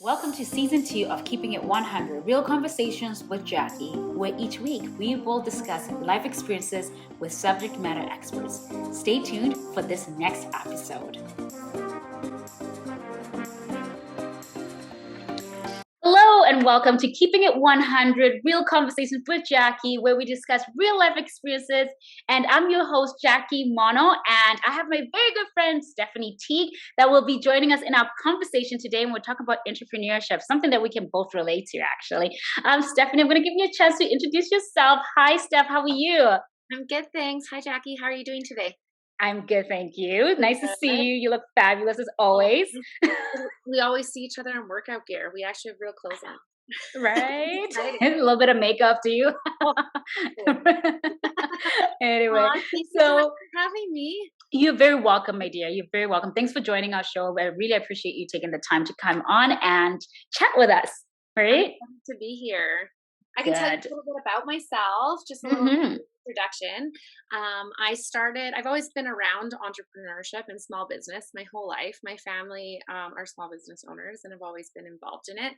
Welcome to season 2 of Keeping It 100 Real Conversations with Jacqui, where each week we will discuss life experiences with subject matter experts. Stay tuned for this next episode. Hello and welcome to Keeping It 100 Real Conversations with Jacqui, where we discuss real life experiences. And I'm your host, Jacqui Mono, and I have my very good friend, Stefanie Teague, that will be joining us in our conversation today. And we're talking about entrepreneurship, something that we can both relate to, actually. Stefanie, I'm going to give you a chance to introduce yourself. Hi, Steph. How are you? I'm good, thanks. Hi, Jacqui. How are you doing today? I'm good, thank you. Nice to see you. You look fabulous as always. We always see each other in workout gear. We actually have real clothes on. Right? A little bit of makeup, do you? Anyway, thanks so much for having me. You're very welcome, my dear. You're very welcome. Thanks for joining our show. I really appreciate you taking the time to come on and chat with us. Right? I'm to be here. I can tell you a little bit about myself, just a little introduction. I've always been around entrepreneurship and small business my whole life. My family are small business owners and have always been involved in it.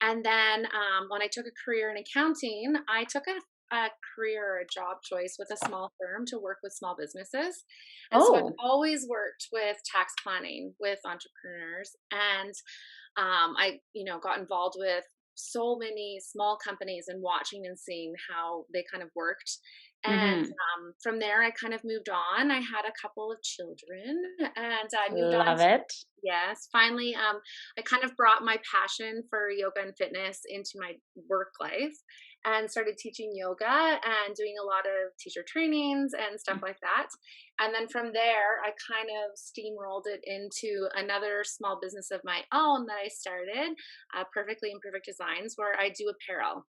And then when I took a career in accounting, I took a career or a job choice with a small firm to work with small businesses. And so I've always worked with tax planning with entrepreneurs. And I got involved with so many small companies and watching and seeing how they kind of worked. And from there, I kind of moved on. I had a couple of children and I moved on. Love it. Yes. Finally, I kind of brought my passion for yoga and fitness into my work life and started teaching yoga and doing a lot of teacher trainings and stuff like that. And then from there, I kind of steamrolled it into another small business of my own that I started, Perfectly Imperfect Designs, where I do apparel.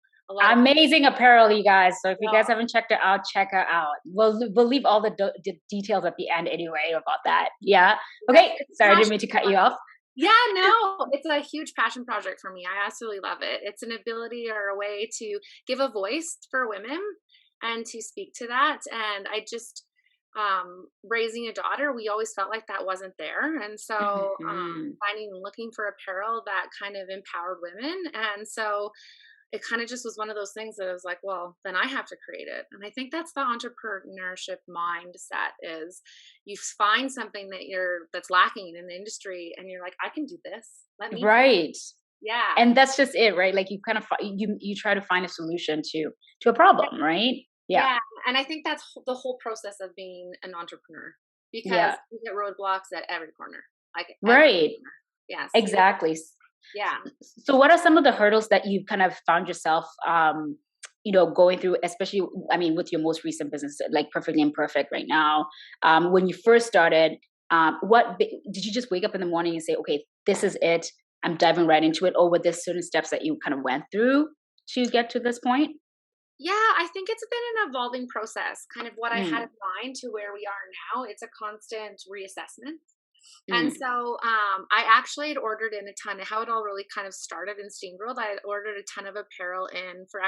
Amazing apparel, you guys. So if you guys haven't checked her out, check her out. We'll leave all the details at the end anyway about that. Yeah. Okay. Sorry, I didn't mean to cut you off. Yeah, no, it's a huge passion project for me. I absolutely love it. It's an ability or a way to give a voice for women and to speak to that. And I just, raising a daughter, we always felt like that wasn't there. And so finding and looking for apparel that kind of empowered women. And so it kind of just was one of those things that I was like, well, then I have to create it. And I think that's the entrepreneurship mindset is you find something that's lacking in the industry and you're like, I can do this. Let me. Right. Yeah. And that's just it, right? Like you kind of, you try to find a solution to a problem, right? Yeah. And I think that's the whole process of being an entrepreneur because you get roadblocks at every corner. Right. Yes. Exactly. Yeah. So what are some of the hurdles that you've kind of found yourself, going through, especially, with your most recent business, like Perfectly Imperfect right now? When you first started, did you just wake up in the morning and say, okay, this is it, I'm diving right into it? Or were there certain steps that you kind of went through to get to this point? Yeah, I think it's been an evolving process, kind of what I had in mind to where we are now. It's a constant reassessment. And so I actually had ordered in a ton of how it all really kind of started in steamrolled. I had ordered a ton of apparel in for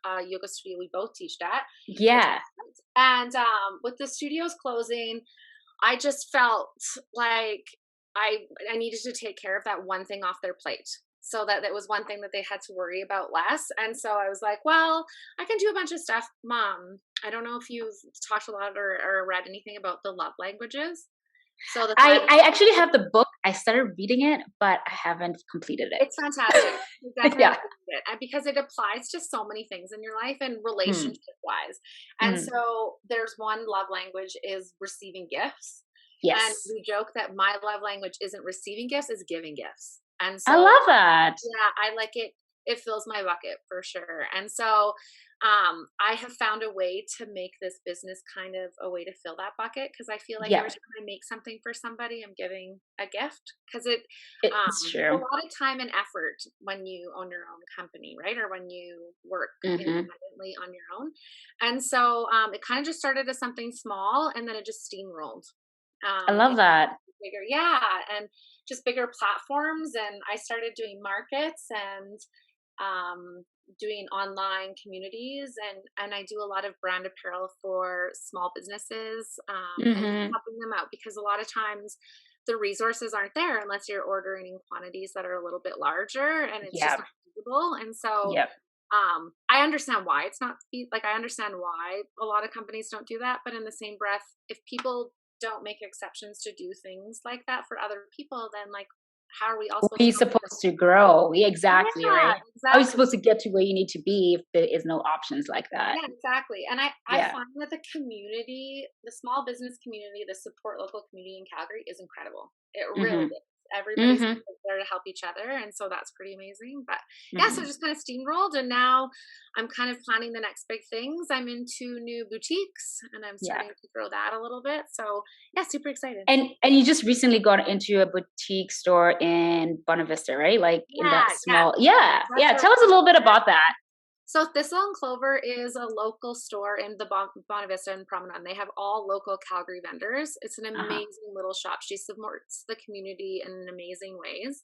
a yoga studio we both teach at. Yeah. And with the studios closing, I just felt like I needed to take care of that one thing off their plate. So that was one thing that they had to worry about less. And so I was like, well, I can do a bunch of stuff. Mom, I don't know if you've talked a lot or read anything about the love languages. So I actually have the book. I started reading it, but I haven't completed it. It's fantastic. You definitely read it because it applies to so many things in your life and relationship wise. And so there's one love language is receiving gifts. Yes. And we joke that my love language isn't receiving gifts, is giving gifts. And so I love that. Yeah, I like it. It fills my bucket for sure. And so I have found a way to make this business kind of a way to fill that bucket because I feel like every time I make something for somebody, I'm giving a gift because it's true. A lot of time and effort when you own your own company, right? Or when you work independently on your own. And so it kind of just started as something small and then it just steamrolled. I love that. Bigger, and just bigger platforms. And I started doing markets and doing online communities and I do a lot of brand apparel for small businesses and helping them out because a lot of times the resources aren't there unless you're ordering in quantities that are a little bit larger, and it's just not feasible. And so I understand why it's not like, I understand why a lot of companies don't do that, but in the same breath, if people don't make exceptions to do things like that for other people, then like, how are we all supposed to grow? Exactly, right? Exactly. How are you supposed to get to where you need to be if there is no options like that? Yeah, exactly. And I find that the community, the small business community, the support local community in Calgary is incredible. It really is. Everybody's there to help each other. And so that's pretty amazing. But yeah, so just kind of steamrolled. And now I'm kind of planning the next big things. I'm into new boutiques and I'm starting to grow that a little bit. So yeah, super excited. And you just recently got into a boutique store in Bonavista, right? Like in that small, Tell us a little bit about that. So Thistle and Clover is a local store in the Bonavista and Promenade. They have all local Calgary vendors. It's an amazing little shop. She supports the community in amazing ways.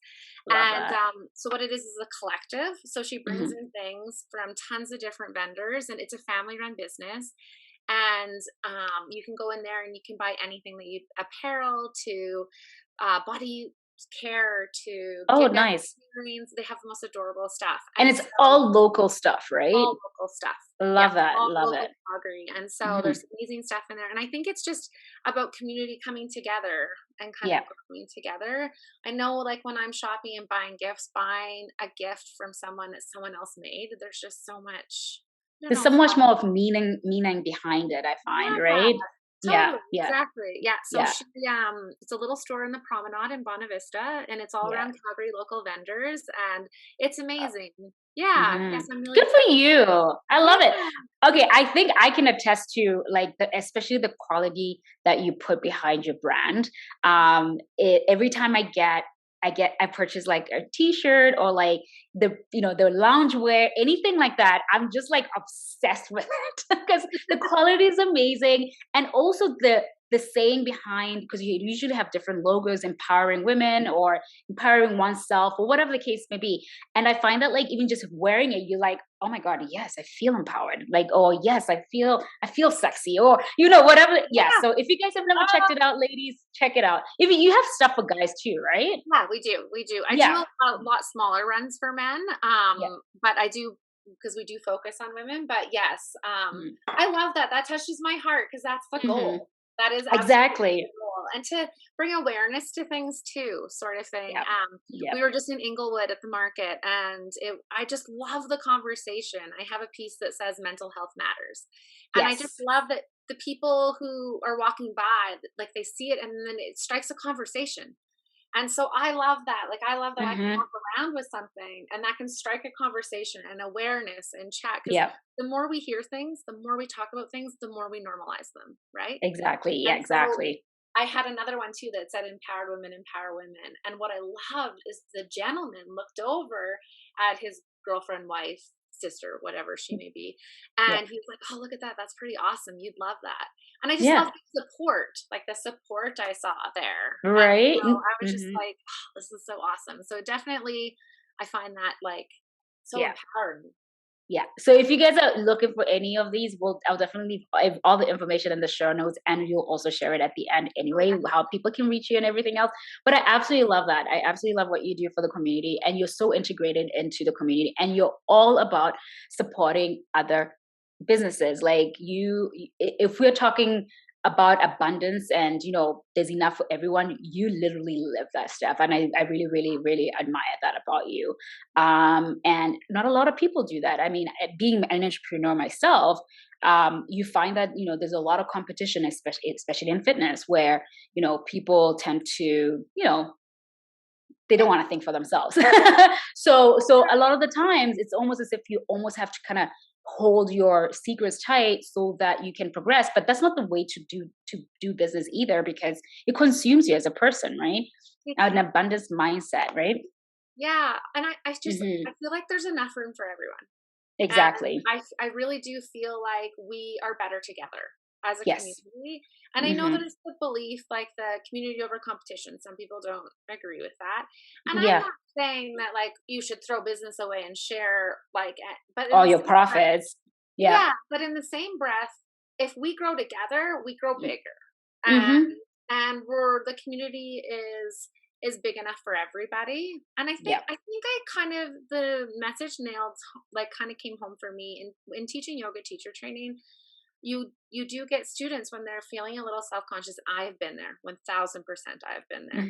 So what it is a collective. So she brings in things from tons of different vendors, and it's a family-run business. And you can go in there and you can buy anything that you, apparel to body care to nice. They have the most adorable stuff, and it's all local stuff, right? All local stuff. Love it. Calgary. And so there's amazing stuff in there, and I think it's just about community coming together and kind of growing together. I know, like when I'm shopping and buying gifts, buying a gift from someone that someone else made, there's just so much. There's so much more of meaning behind it, I find, right? Totally, exactly. Yeah. So she, it's a little store in the Promenade in Bonavista, and it's all around Calgary local vendors, and it's amazing. Yes, I'm really good for you. I love it. Okay, I think I can attest to like especially the quality that you put behind your brand. Every time I purchase like a t-shirt or like the loungewear, anything like that. I'm just like obsessed with it because the quality is amazing. And also the saying behind, because you usually have different logos, empowering women or empowering oneself or whatever the case may be. And I find that like even just wearing it, you're like, oh my God, yes, I feel empowered. Like, oh yes, I feel sexy, or whatever. Yeah. So if you guys have never checked it out, ladies, check it out. Even you have stuff for guys too, right? Yeah, we do. I do a lot smaller runs for men. But I do, because we do focus on women. But yes, I love that. That touches my heart because that's the goal. That is exactly cool. And to bring awareness to things too, sort of thing. We were just in Inglewood at the market, and I just love the conversation. I have a piece that says mental health matters. And I just love that the people who are walking by, like they see it and then it strikes a conversation. And so I love that. Like, I love that I can walk around with something and that can strike a conversation and awareness and chat. Because the more we hear things, the more we talk about things, the more we normalize them. Right? Exactly. Yeah, exactly. So I had another one too that said empowered women empower women. And what I loved is the gentleman looked over at his girlfriend, wife, sister, whatever she may be. And he was like, oh, look at that. That's pretty awesome. You'd love that. And I just love the support, like the support I saw there. Right. So I was just like, oh, this is so awesome. So definitely I find that like so empowering. Yeah. So if you guys are looking for any of these, I'll definitely leave all the information in the show notes, and you'll also share it at the end anyway, how people can reach you and everything else. But I absolutely love that. I absolutely love what you do for the community, and you're so integrated into the community, and you're all about supporting other businesses. Like if we're talking about abundance and there's enough for everyone, you literally live that stuff, and I really really really admire that about you. And not a lot of people do that. I mean, being an entrepreneur myself, you find that there's a lot of competition, especially in fitness, where people tend to they don't want to think for themselves. so a lot of the times it's almost as if you almost have to kind of hold your secrets tight so that you can progress. But that's not the way to do business either, because it consumes you as a person, right? An abundance mindset, right? Yeah. And I just I feel like there's enough room for everyone. Exactly. And I really do feel like we are better together as a community. And I know that it's the belief, like the community over competition. Some people don't agree with that. And I'm not saying that like you should throw business away and share like, but all your profits. But in the same breath, if we grow together, we grow bigger. and where the community is big enough for everybody. And I think I kind of, the message nailed, like, kind of came home for me in teaching yoga teacher training. You do get students when they're feeling a little self-conscious. I've been there, 1000%. I've been there.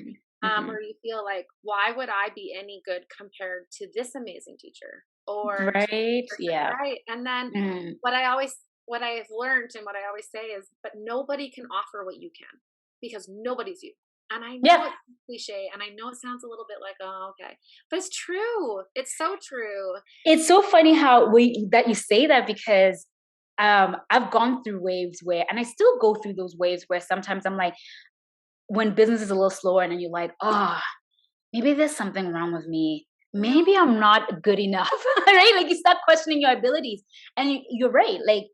Where you feel like, why would I be any good compared to this amazing teacher or to this Right. person, Yeah. right? And then what I have learned and what I always say is, but nobody can offer what you can, because nobody's you. And I know Yeah. it's cliche, and I know it sounds a little bit like, oh, okay, but it's true. It's so true. It's so funny how that you say that, because I've gone through waves where, and I still go through those waves where sometimes I'm like, when business is a little slower and you're like, oh, maybe there's something wrong with me. Maybe I'm not good enough, right? Like you start questioning your abilities, and you're right. Like,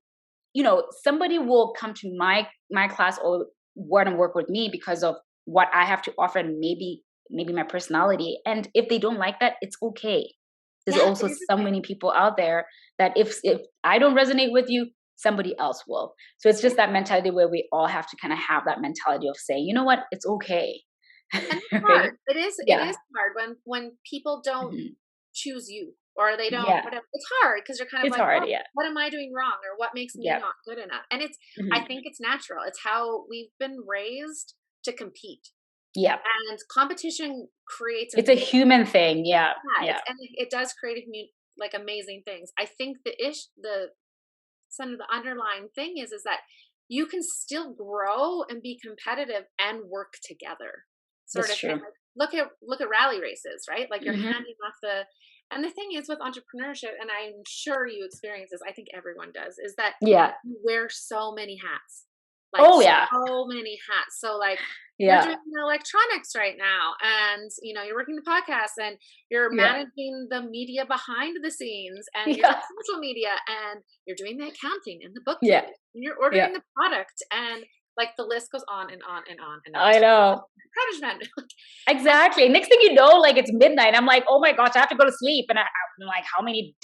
somebody will come to my class or want to work with me because of what I have to offer, and maybe my personality. And if they don't like that, it's okay. There's Yeah, also it is so okay. many people out there that if I don't resonate with you, somebody else will. So it's just that mentality where we all have to kind of have that mentality of saying, you know what, it's okay. And it's Right? hard. It Yeah. is hard when people don't Mhm. choose you, or they don't, Yeah. whatever. It's hard because you're kind of It's like, hard. oh, Yeah. what am I doing wrong, or what makes me Yeah. not good enough? And I Mhm. think it's natural. It's how we've been raised to compete, Yeah. and competition creates It's a human thing. Yeah. Yeah. it does create like amazing things. I think the some of the underlying thing is that you can still grow and be competitive and work together, sort That's of thing. true. Like, look at rally races, right? Like, you're Hmm. handing off and the thing is with entrepreneurship, and I'm sure you experience this, I think everyone does, is that Yeah. you wear so many hats. Like, Oh yeah. so many hats. So, like, you're Yeah. doing the electronics right now, and you're working the podcast, and you're Yeah. managing the media behind the scenes, and you're doing Yeah. social media, and you're doing the accounting and the Yeah. bookkeeping, and you're Yeah. ordering the product, and like the list goes on and on and on and on. I know. Management. Exactly. Next thing you know, like it's midnight. I'm like, oh my gosh, I have to go to sleep. And I'm like, how many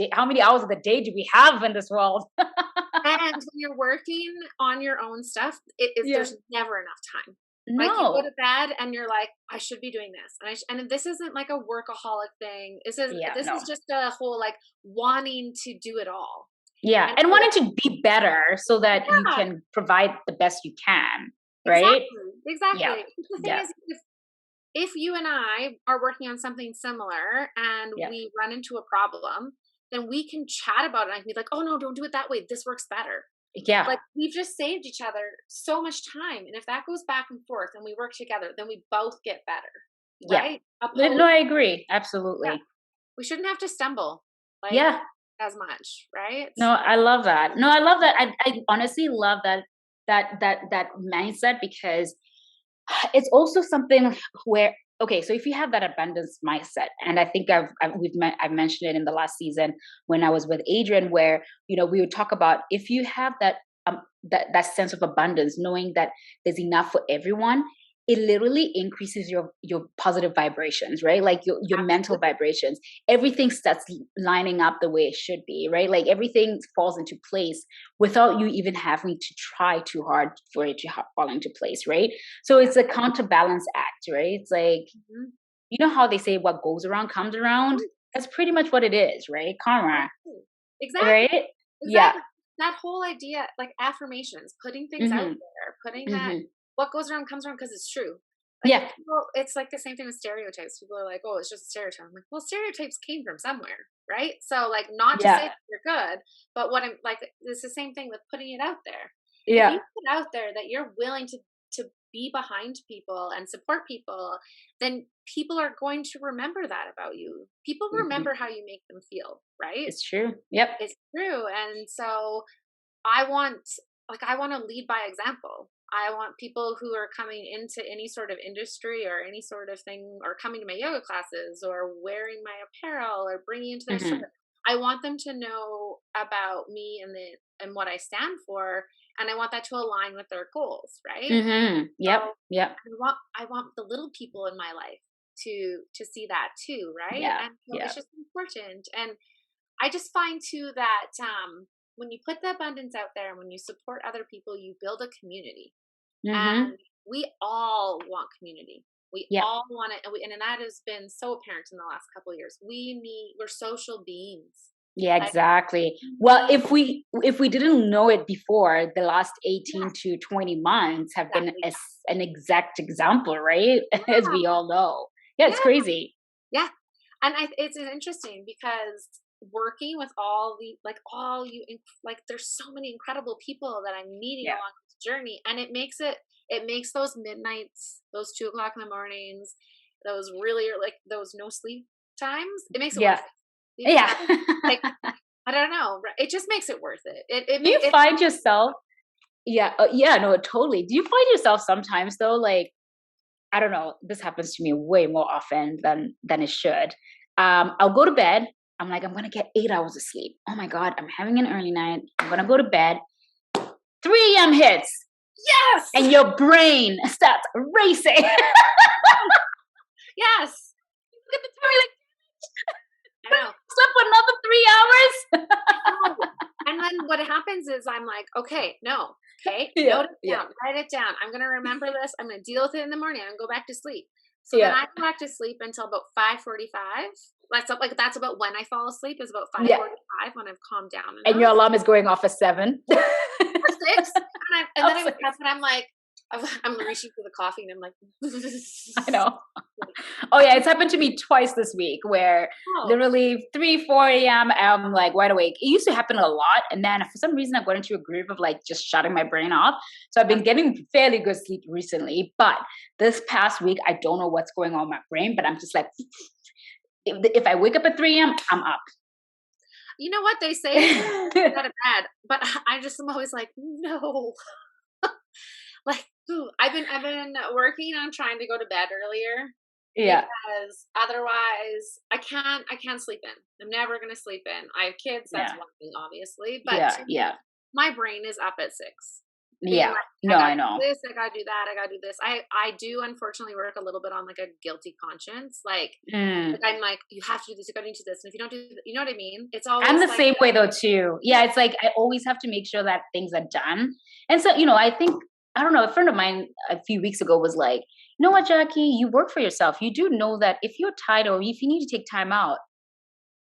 hours of the day do we have in this world? And when you're working on your own stuff, Yeah. there's never enough time. Like, you go No. to bed and you're like, I should be doing this, and this isn't like a workaholic thing. This is Yeah. this No. is just a whole, like, wanting to do it all. Yeah. And And so, wanting to be better so that you yeah, can provide the best you can. Right? Yeah. exactly. The thing Yeah. is, if you and I are working on something similar and Yeah. we run into a problem, then we can chat about it. I can be like, oh no, don't do it that way. This works better. Yeah. Like, we've just saved each other so much time. And if that goes back and forth and we work together, then we both get better. Yeah. Right? No, Opposed, I agree. yeah, Absolutely. we shouldn't have to stumble, like, Yeah. as much, right? No, I love that. No, I love that. I honestly love that mindset, because it's also something where, okay, so if you have that abundance mindset, and I think I've mentioned it in the last season when I was with Adrian, where we would talk about, if you have that sense of abundance, knowing that there's enough for everyone, it literally increases your positive vibrations, right? Like your mental Absolutely. vibrations. Everything starts lining up the way it should be, right? Like everything falls into place without you even having to try too hard for it to fall into place, right? So Yeah. it's a counterbalance act, right? It's like, Mhm. how they say what goes around comes around. That's pretty much what it is, right? Karma, Exactly. Exactly. right? Yeah. Exactly. That whole idea, like affirmations, putting things out Mhm. there, putting that, Mhm. what goes around comes around, because it's true. Like, if Yeah. people, it's like the same thing with stereotypes. People are like, oh, it's just a stereotype. I'm like, well, stereotypes came from somewhere, right? So, like, not to say Yeah. that you're good, but what I'm like, it's the same thing with putting it out there. If you Yeah. put out there that you're willing to be behind people and support people, then people are going to remember that about you. People Mhm. remember how you make them feel, right? It's true. Yep. It's true. And so I want, I want to lead by example. I want people who are coming into any sort of industry or any sort of thing, or coming to my yoga classes or wearing my apparel or bringing into their store. Mhm. I want them to know about me and what I stand for, and I want that to align with their goals, right? Mhm. Yep. So Yep. I want the little people in my life to see that too, right? Yeah. And so Yeah. it's just important. And I just find too that when you put the abundance out there and when you support other people, you build a community. And Mhm. we all want community. We Yeah. all want it, and that has been so apparent in the last couple of years. We're social beings. Yeah, Like, exactly. Well, we if we didn't know it before, the last 18 yes, to 20 months have been exactly. an exact example, right? As we Yeah, all know. Yeah, it's yeah, crazy. yeah. And it's interesting because working with like there's so many incredible people that I'm meeting Yeah. along this journey, and it makes those midnights, those 2 o'clock in the mornings, those really like those no sleep times, it makes it Yeah. worth it Yeah. because like I don't know, it just makes it worth it. It Do you make it find yourself, yeah, yeah, no, totally. Do you find yourself sometimes though, like, I don't know, this happens to me way more often than it should. I'll go to bed. I'm like, I'm gonna get 8 hours of sleep. Oh my God, I'm having an early night. I'm gonna go to bed. 3 a.m. hits, yes, and your brain starts racing. yes. Look at the time, you're like, I know. slept for another 3 hours. No. And then what happens is I'm like, okay, no, okay, Yeah, note it yeah, down, write it down. I'm gonna remember this. I'm gonna deal with it in the morning. I'm gonna go back to sleep. So then yeah, I go back to sleep until about 5:45. That's about when I fall asleep, is about yeah. 5:45 when I've calmed down And enough. your alarm is going off at 7. Or 6. And then I Of wake up 6. and I'm like, I'm reaching for the coffee and I'm like, I know. Oh yeah, it's happened to me twice this week where oh, literally 3, 4 a.m. I'm like wide awake. It used to happen a lot. And then for some reason I got into a groove of like just shutting my brain off. So I've been getting fairly good sleep recently. But this past week, I don't know what's going on in my brain, but I'm just like, if I wake up at 3 a.m., I'm up. you know what they say? Not a bad, but I just am always like, no. Like, I've been working on trying to go to bed earlier Yeah, because otherwise I can't sleep in. I'm never gonna sleep in. I have kids, that's yeah, one thing, obviously, but yeah, 2, yeah, my brain is up at 6, being yeah. like, I No, gotta I know. do this, I gotta do that, I gotta do this. I do unfortunately work a little bit on like a guilty conscience, Mm. like I'm like, you have to do this, you gotta do this, and if you don't do, you know what I mean? It's I'm always the like, same way though too. yeah, Yeah, it's like I always have to make sure that things are done. And so, I think I don't know, a friend of mine a few weeks ago was like, "You know what, Jacqui, you work for yourself. You do know that if you're tired or if you need to take time out,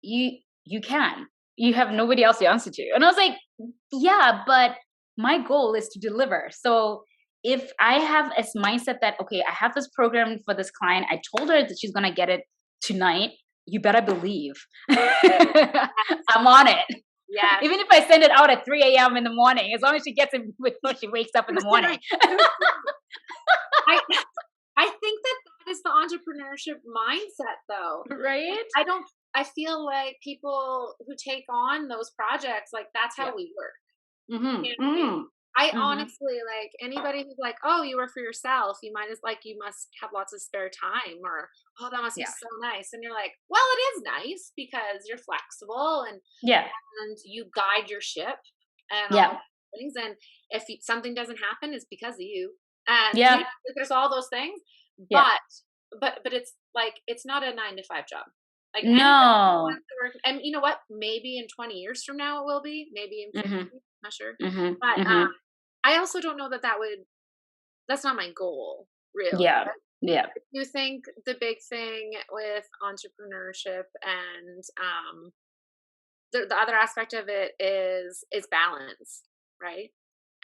you can. You have nobody else to answer to." And I was like, "Yeah, but my goal is to deliver." So if I have this mindset that okay, I have this program for this client, I told her that she's gonna get it tonight, you better believe I'm on it. yes. Even if I send it out at 3 a.m. in the morning, as long as she gets it before she wakes up in the morning. I I think that is the entrepreneurship mindset, though. Like, Right? I feel like people who take on those projects, like, that's how Yeah. we work. Mm-hmm. You know what I mean? Mm-hmm. I Mm-hmm. honestly, like, anybody who's like, "Oh, you work for yourself, you must have lots of spare time," or, "Oh, that must be Yeah. so nice." And you're like, "Well, it is nice because you're flexible Yeah. and you guide your ship and Yeah. all things, and if something doesn't happen, it's because of you." And, Yeah. there's all those things, Yeah. but it's like, it's not a 9 to 5 job. Like, anybody who No. wants to work, and you know what? Maybe in 20 years from now it will be, maybe in Mm-hmm. 50, not sure. Mm-hmm. But, Mm-hmm. I also don't know that's not my goal, really. Yeah. Yeah. I do think the big thing with entrepreneurship and, the other aspect of it is balance, right?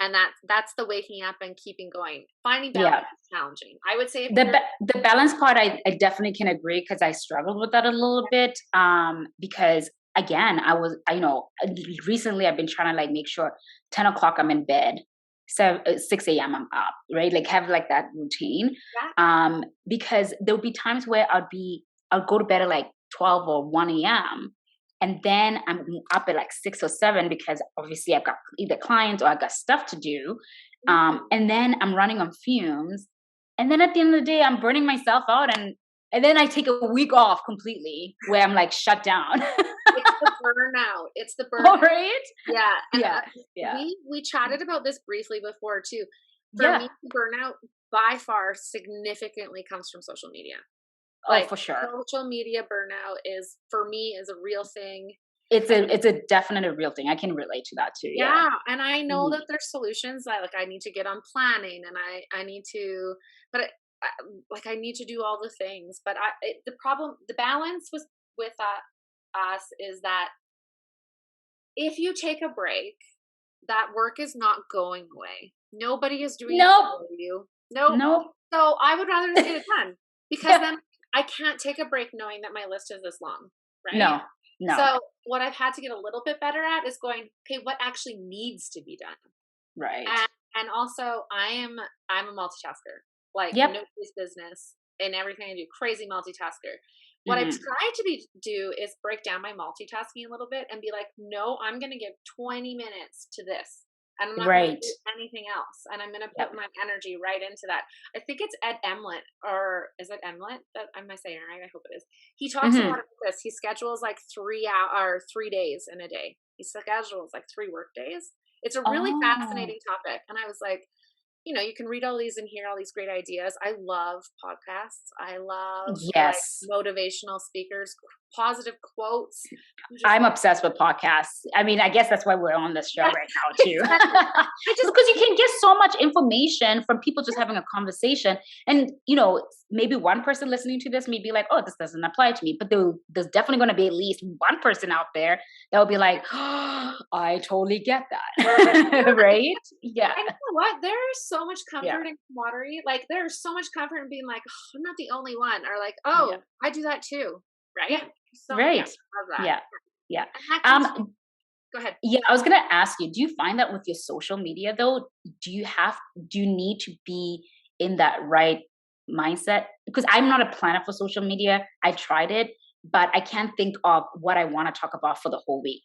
And that's the waking up and keeping going. Finding Yeah. balance is challenging. I would say if The you're the balance part, I definitely can agree because I struggled with that a little bit. Because again, recently I've been trying to like make sure 10 o'clock I'm in bed, 6 a.m. I'm up, right? Like have like that routine. yeah, Because there'll be times where I'll go to bed at like 12 or 1 a.m. And then I'm up at like 6 or 7 because obviously I've got either clients or I've got stuff to do. And then I'm running on fumes, and then at the end of the day I'm burning myself out, and then I take a week off completely where I'm like shut down. it's the burnout. It's the All burnout. right. Yeah, and Yeah, yeah, we chatted about this briefly before too. For yeah. me, burnout by far significantly comes from social media. Oh, Like, for sure. social media burnout is, for me, is a real thing. it's a definite real thing. I can relate to that too. Yeah. Yeah. And I know that there's solutions that like I need to get on planning and I need to, but like I need to do all the things. But the balance with us is that if you take a break, that work is not going away. Nobody is doing it for you. Nope. So I would rather just get it done because then I can't take a break knowing that my list is this long, right? No. So what I've had to get a little bit better at is going, okay, what actually needs to be done? Right. And also I'm a multitasker, like nobody's business in everything I do, crazy multitasker. What I've tried to do is break down my multitasking a little bit and be like, no, I'm going to give 20 minutes to this. And I'm not going to do anything else. And I'm going to put my energy right into that. I think it's Ed Emlet, or is it Emlet? That am I saying right? I hope it is. He talks a lot about this. He schedules like 3 days in a day. He schedules like 3 work days. It's a really fascinating topic. And I was like, you know, you can read all these and hear all these great ideas. I love podcasts. I love like, motivational speakers, positive quotes. I'm obsessed with podcasts. I mean, I guess that's why we're on this show right now too. Because you can get so much information from people just having a conversation. And, you know, maybe one person listening to this may be like, oh, this doesn't apply to me. But there's definitely going to be at least one person out there that will be like, oh, I totally get that. Right? Yeah. And you know what? There's so much comfort in camaraderie. Like there's so much comfort in being like, oh, I'm not the only one. Or like, oh, I do that too. Right? Yeah. So, right. Love that. Yeah. Go ahead. Yeah, I was gonna ask you, do you find that with your social media though, do you need to be in that right mindset? Because I'm not a planner for social media. I tried it, but I can't think of what I want to talk about for the whole week.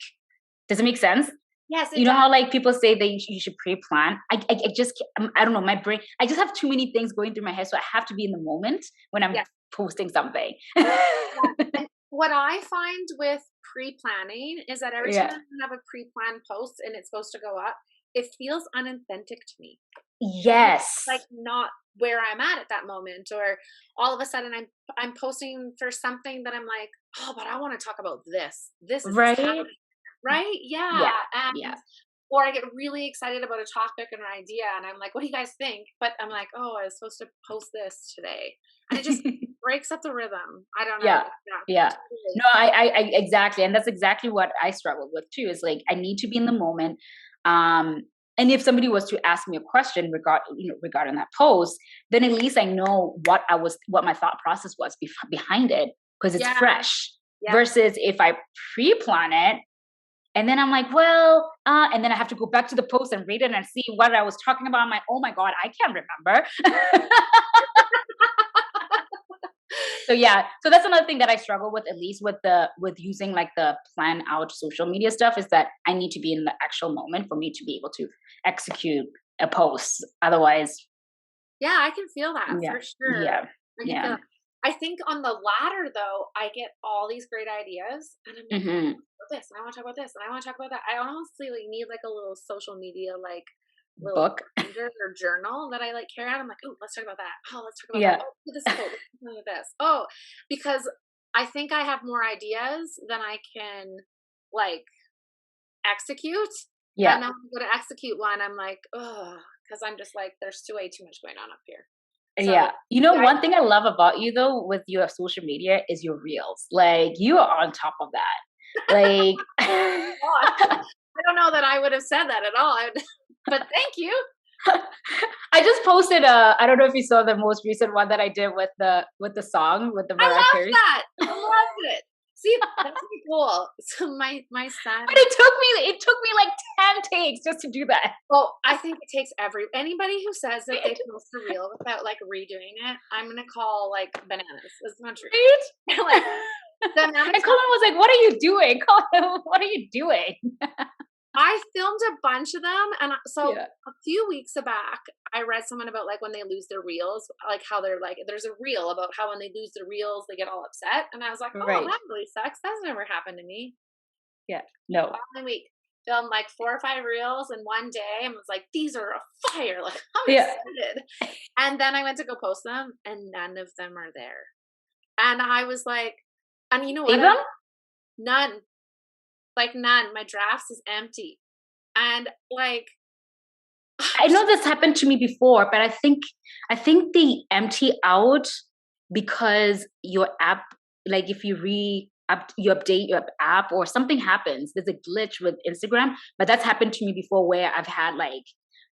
Does it make sense? Yes. You know how like people say you should pre-plan? I just, I don't know, my brain, I just have too many things going through my head. So I have to be in the moment when I'm posting something. What I find with pre-planning is that every time I have a pre-planned post and it's supposed to go up, it feels unauthentic to me. Yes. Like not where I'm at that moment, or all of a sudden I'm posting for something that I'm like, oh, but I want to talk about this. This is right. Right? Yeah. Or I get really excited about a topic or an idea and I'm like, what do you guys think? But I'm like, oh, I was supposed to post this today. And it just breaks up the rhythm. I don't know. Yeah. No, I exactly. And that's exactly what I struggle with too, is like, I need to be in the moment. And if somebody was to ask me a question regarding that post, then at least I know what my thought process was behind it, because it's fresh versus if I pre-plan it, and then I'm like, well, and then I have to go back to the post and read it and see what I was talking about. I'm like, oh my God, I can't remember. So that's another thing that I struggle with, at least with using like the plan out social media stuff, is that I need to be in the actual moment for me to be able to execute a post. Otherwise. Yeah, I can feel that for sure. Yeah. I think on the latter though, I get all these great ideas and I'm like, I want to talk about this and I want to talk about this and I want to talk about that. I honestly like need like a little social media like little book or journal that I like carry out. I'm like, oh, let's talk about that. Oh, let's talk about that. Oh, this quote. Let's talk about this. Oh, because I think I have more ideas than I can like execute. Yeah. And then when I go to execute one, I'm like, oh, because I'm just like, there's way too much going on up here. So, you know, one thing I love about you though with your social media is your reels. Like you are on top of that. Like I don't know that I would have said that at all. But thank you. I just posted I don't know if you saw the most recent one that I did with the song with the Directories. I loved it. See, that's pretty cool. So my son. But it took me like 10 takes just to do that. Well, I think it takes anybody who says that they post a reel without like redoing it, I'm gonna call like bananas. That's not true. Right? Like, and Colin was like, "What are you doing? Colin, what are you doing?" I filmed a bunch of them, and so a few weeks back, I read someone about like when they lose their reels, like how they're like, there's a reel about how when they lose their reels, they get all upset, and I was like, oh, that really sucks. That's never happened to me. Yeah, no. Following week, filmed like 4 or 5 reels in one day, and was like, these are a fire. Like I'm excited. And then I went to go post them, and none of them are there. And I was like, and you know what? Even? None. like none. My drafts is empty. And like, I know this happened to me before, but I think they empty out because your app, like if you you update your app or something happens, there's a glitch with Instagram. But that's happened to me before where I've had like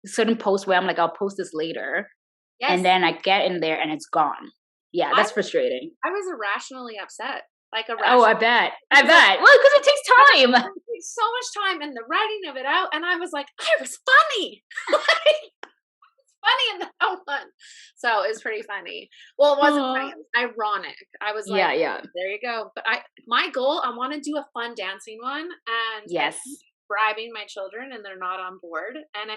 certain posts where I'm like, I'll post this later. yes. And then I get in there and it's gone. Yeah, that's frustrating. I was irrationally upset. Like oh, I bet. Well, because it takes time. It takes so much time and the writing of it out. And I was like, I was funny. Funny in that one. So it's pretty funny. Well, it wasn't funny. It was ironic. I was like, yeah, there you go. But my goal, I want to do a fun dancing one. And yes, bribing my children and they're not on board. And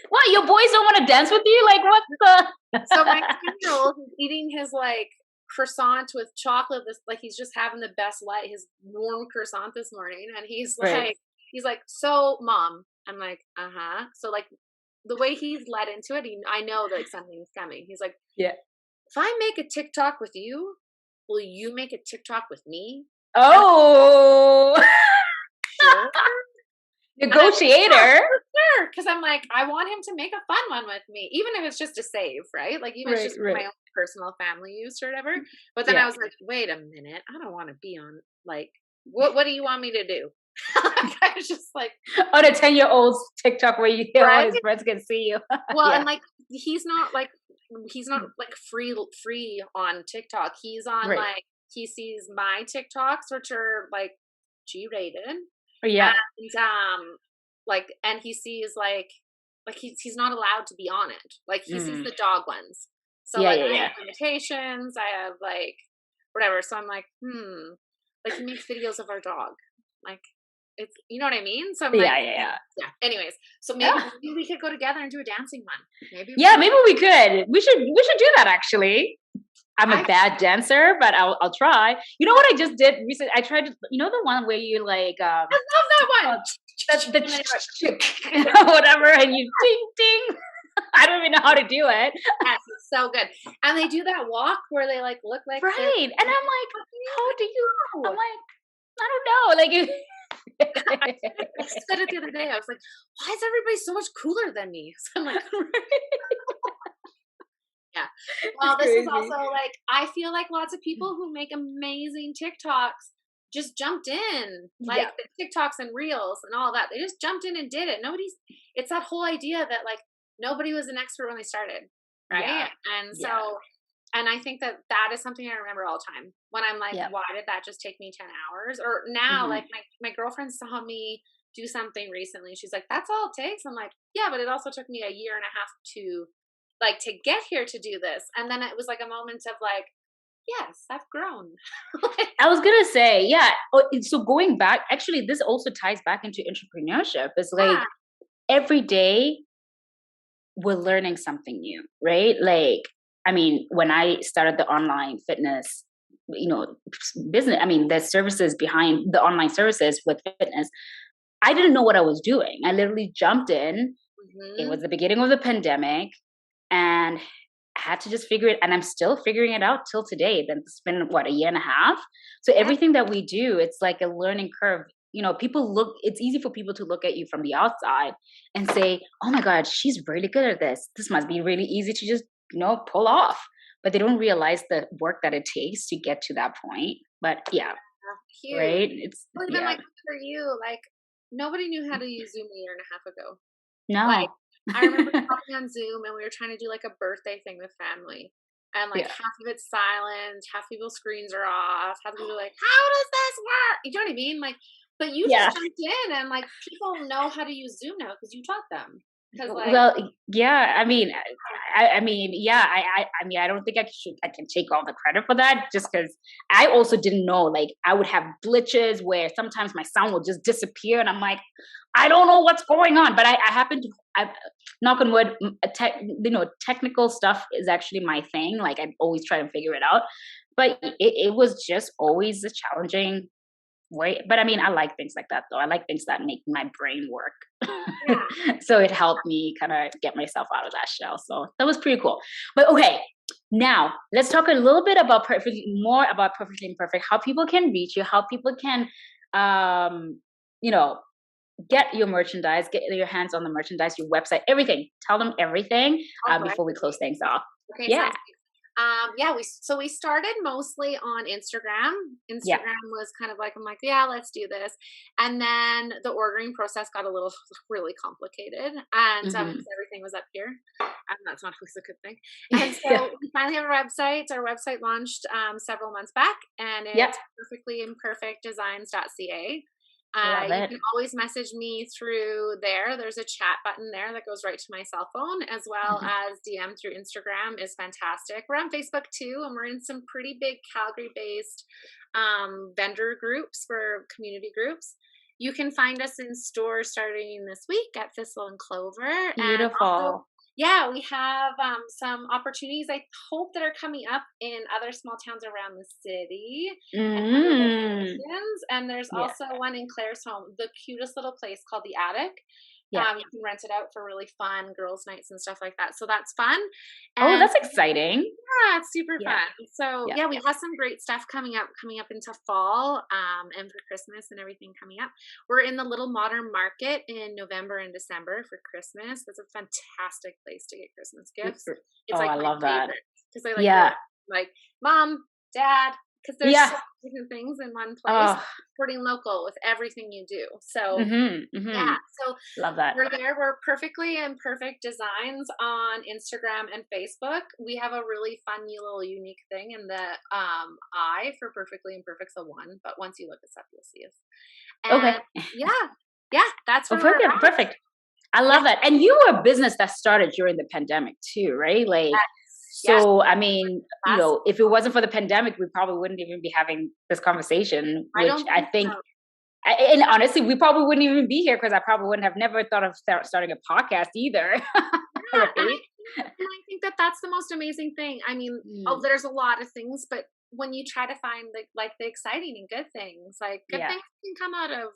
what, your boys don't want to dance with you? Like, what the? So my 10-year-old is eating his like croissant with chocolate. Like he's just having the best light, his warm croissant this morning. And he's like, so mom. I'm like, uh-huh. So like the way he's led into it, I know that something's coming. He's like, yeah. If I make a TikTok with you, will you make a TikTok with me? Oh. Sure. Negotiator. Sure. Because I'm like, I want him to make a fun one with me, even if it's just a save, right? Like even if it's just for my own personal family use or whatever. But then I was like, wait a minute, I don't want to be on like, what do you want me to do? I was just like on a 10-year-old's TikTok where all his friends can see you. Well, and like he's not like free on TikTok. He's on like he sees my TikToks, which are like G-rated. Yeah. And like and he sees like he's not allowed to be on it. Like he sees the dog ones. So I have limitations, I have like whatever. So I'm like, like he makes videos of our dog. Like it's, you know what I mean? So I'm like, yeah. Anyways, so maybe we could go together and do a dancing one. Maybe we could. We should do that actually. I'm a bad dancer, but I'll try. You know what I just did recently? I tried to, the one where you like I love that one. The whatever, and you ding ding. I don't even know how to do it. Yes, it's so good. And they do that walk where they like look like and I'm like, how do you? I'm like, I don't know. Like, I said it the other day. I was like, why is everybody so much cooler than me? So I'm like, yeah. Well, this is also like, I feel like lots of people who make amazing TikToks just jumped in, like the TikToks and Reels and all that. They just jumped in and did it. It's that whole idea that like nobody was an expert when they started, right? Yeah. And so. And I think that is something I remember all the time when I'm like, why did that just take me 10 hours? Or now, like my girlfriend saw me do something recently. She's like, that's all it takes. I'm like, yeah, but it also took me a year and a half to get here to do this. And then it was like a moment of like, yes, I've grown. I was going to say, yeah. So going back, actually, this also ties back into entrepreneurship. It's like every day we're learning something new, right? Like, I mean, when I started the online fitness, business, I mean, there's services behind the online services with fitness. I didn't know what I was doing. I literally jumped in. It was the beginning of the pandemic and I had to just figure it. And I'm still figuring it out till today. Then it's been a year and a half. So everything that we do, it's like a learning curve. It's easy for people to look at you from the outside and say, oh my God, she's really good at this. This must be really easy to just pull off, but they don't realize the work that it takes to get to that point. But right? It's even like for you, like nobody knew how to use Zoom a year and a half ago. No, like I remember talking on Zoom and we were trying to do like a birthday thing with family, and like half of it's silent, half people's screens are off, half people are like, "How does this work?" You know what I mean? Like, but you just jumped in, and like people know how to use Zoom now because you taught them. I mean, I don't think I can take all the credit for that, just because I also didn't know, like I would have glitches where sometimes my sound will just disappear and I'm like, I don't know what's going on, but I happen to, knock on wood, technical stuff is actually my thing. Like I always try to figure it out, but it was just always a challenging way. But I mean, I like things like that though. I like things that make my brain work. So it helped me kind of get myself out of that shell. So that was pretty cool. But okay, Now, let's talk a little bit about more about Perfectly Imperfect, how people can reach you, how people can, you know, get your merchandise, get your hands on the merchandise, your website, everything. Tell them everything before we close things off. Okay, Yeah. yeah, we started mostly on Instagram. Instagram was kind of like, I'm like, yeah, let's do this. And then the ordering process got a little really complicated, and because everything was up here, and that's not always a good thing. And so we finally have a website. Our website launched several months back, and it's perfectlyimperfectdesigns.ca. You can always message me through there. There's a chat button there that goes right to my cell phone, as well as DM through Instagram is fantastic. We're on Facebook too, and we're in some pretty big Calgary-based vendor groups for community groups. You can find us in stores starting this week at Thistle and Clover. Beautiful. And also, yeah, we have some opportunities I hope that are coming up in other small towns around the city. And there's also one in Claire's home, the cutest little place called the Attic. You can rent it out for really fun girls' nights and stuff like that. So that's fun. And that's exciting. Yeah, it's super fun. So we have some great stuff coming up into fall and for Christmas and everything coming up. We're in the Little Modern Market in November and December for Christmas. It's a fantastic place to get Christmas gifts. It's like I love that. Because they like mom, dad, because there's so many different things in one place. Supporting local with everything you do. So so love that. We're there. We're Perfectly Imperfect Designs on Instagram and Facebook. We have a really fun, new little unique thing in the I for Perfectly Imperfect's a 1, but once you look us up, you'll see us. And that's where we're at. Perfect. I love that. And you were a business that started during the pandemic too, right? Like. So, I mean, you know, if it wasn't for the pandemic, we probably wouldn't even be having this conversation, which I think, and honestly, we probably wouldn't even be here because I probably wouldn't have never thought of starting a podcast either. Right? And I think that that's the most amazing thing. I mean, there's a lot of things, but when you try to find the exciting and good things, like good things can come out of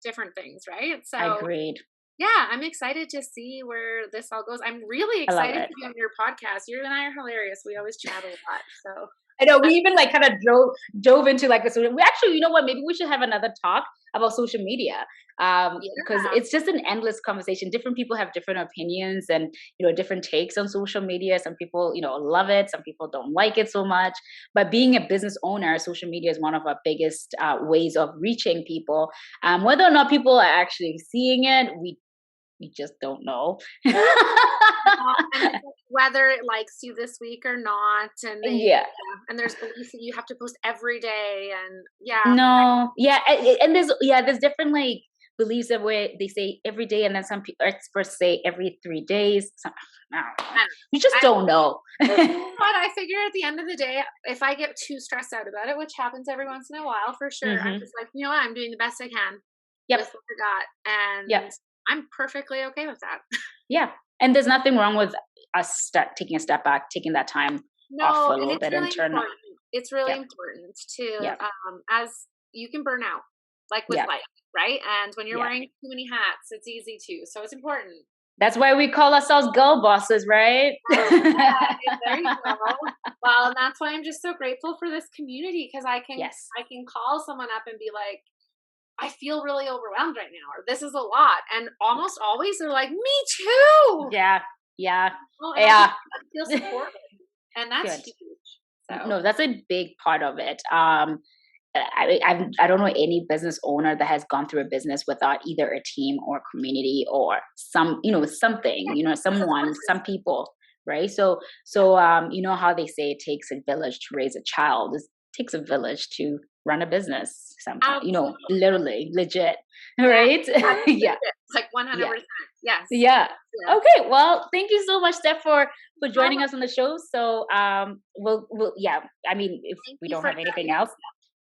different things, right? So agreed. Yeah, I'm excited to see where this all goes. I'm really excited to be on your podcast. You and I are hilarious. We always chat a lot. So I know we even like kind of dove into like this. We actually, you know what? Maybe we should have another talk about social media because it's just an endless conversation. Different people have different opinions and different takes on social media. Some people love it. Some people don't like it so much. But being a business owner, social media is one of our biggest ways of reaching people. Whether or not people are actually seeing it, we just don't know. Whether it likes you this week or not, and and there's beliefs that you have to post every day, and and there's different like beliefs that where they say every day, and then some experts say every 3 days. You just don't know. But I figure at the end of the day, if I get too stressed out about it, which happens every once in a while for sure, I'm just like, you know what, I'm doing the best I can with what I got, and I'm perfectly okay with that. Yeah. And there's nothing wrong with us taking a step back, taking that time off for a little bit and turn. It's really important to, as you can burn out, like with life, right? And when you're wearing too many hats, it's easy to. So it's important. That's why we call ourselves girl bosses, right? There you go. Well, and that's why I'm just so grateful for this community because I can call someone up and be like, I feel really overwhelmed right now, or this is a lot. And almost always they're like, me too. Yeah. I feel supported. And that's huge. So. No, that's a big part of it. I don't know any business owner that has gone through a business without either a team or community or something, someone, some people, right? So you know how they say it takes a village to raise a child. It takes a village to run a business sometimes, literally, legit, right? Yeah. Like 100%. Yes. Yeah. Okay. Well, thank you so much, Steph, for joining us on the show. So, we'll I mean, if we don't have anything else,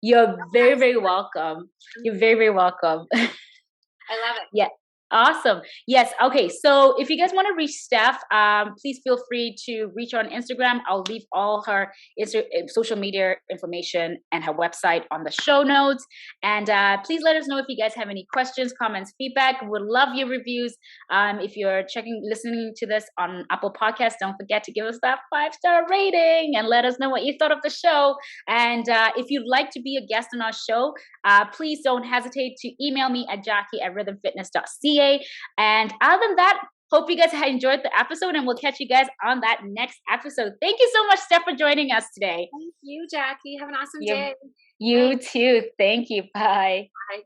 you're very, very welcome. You're very, very welcome. I love it. Yeah. Awesome. Yes. Okay. So if you guys want to reach Steph, please feel free to reach her on Instagram. I'll leave all her social media information and her website on the show notes. And please let us know if you guys have any questions, comments, feedback. We'd love your reviews. If you're listening to this on Apple Podcasts, don't forget to give us that 5-star rating and let us know what you thought of the show. And if you'd like to be a guest on our show, please don't hesitate to email me at Jacqui@rhythmfitness.ca. And other than that, hope you guys have enjoyed the episode, and we'll catch you guys on that next episode. Thank you so much, Steph, for joining us today. Thank you, Jacqui. Have an awesome day. You too. Thank you. Bye. Bye.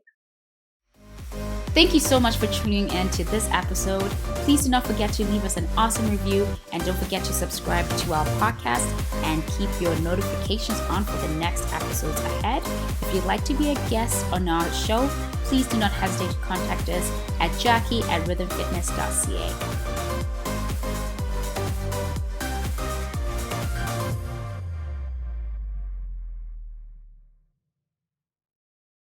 Thank you so much for tuning in to this episode. Please do not forget to leave us an awesome review, and don't forget to subscribe to our podcast and keep your notifications on for the next episodes ahead. If you'd like to be a guest on our show, please do not hesitate to contact us at Jacqui@rhythmfitness.ca.